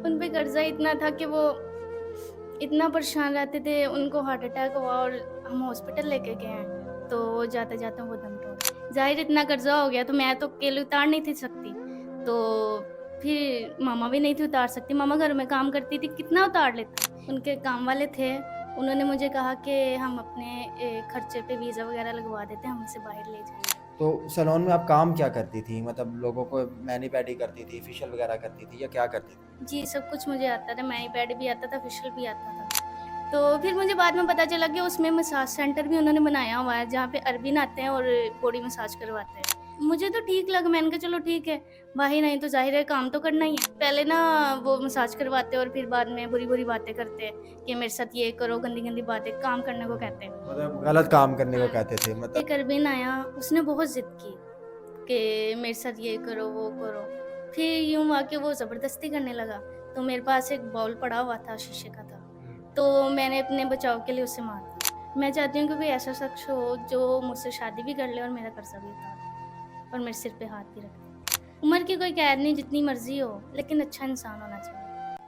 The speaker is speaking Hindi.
उन पे कर्जा इतना था कि वो इतना परेशान रहते थे, उनको हार्ट अटैक हुआ और हम हॉस्पिटल लेके गए हैं, तो वो जाते-जाते वो दम तोड़ गए। ज़ाहिर इतना कर्जा हो गया तो मैं तो अकेले उतार नहीं थी सकती, तो फिर मामा भी नहीं थी उतार सकती, मामा घर में काम करती थी, कितना उतार लेती। उनके काम वाले थे, उन्होंने मुझे कहा कि हम अपने खर्चे पे वीज़ा वगैरह लगवा देते हैं, हम इसे बाहर ले जाएँगे। तो सैलून में आप काम क्या करती थी? मतलब लोगों को मैनी-पेडी करती थी, फेशियल वगैरह करती थी या क्या करती थी? जी, सब कुछ मुझे आता था, मैनी-पैड भी आता था, फेशियल भी आता था। तो फिर मुझे बाद में पता चला कि उसमें मसाज सेंटर भी उन्होंने बनाया हुआ है, जहाँ पे अरबिन आते हैं और बॉडी मसाज करवाते हैं। मुझे तो ठीक लगा, मैंने कहा चलो ठीक है, भाई नहीं तो ज़ाहिर है काम तो करना ही है। पहले ना वो मसाज करवाते और फिर बाद में बुरी-बुरी बातें करते कि मेरे साथ ये करो, गंदी-गंदी बातें काम करने को कहते हैं। मतलब गलत काम करने को हाँ, कहते थे मतलब एक अरबिन आया, उसने बहुत ज़िद की कि मेरे साथ ये करो, वो करो। फिर यूँ हुआ कि वो ज़बरदस्ती करने लगा, तो मेरे पास एक बाउल पड़ा हुआ था, शीशे का था, तो मैंने अपने बचाव के लिए उसे मार दिया। मैं चाहती हूँ कि कोई ऐसा शख्स हो जो मुझसे शादी भी कर ले और मेरा कर्ज़ा भी उतार दे और मेरे सिर पे हाथ भी रख दे। उम्र की कोई कैद नहीं, जितनी मर्ज़ी हो, लेकिन अच्छा इंसान होना चाहिए।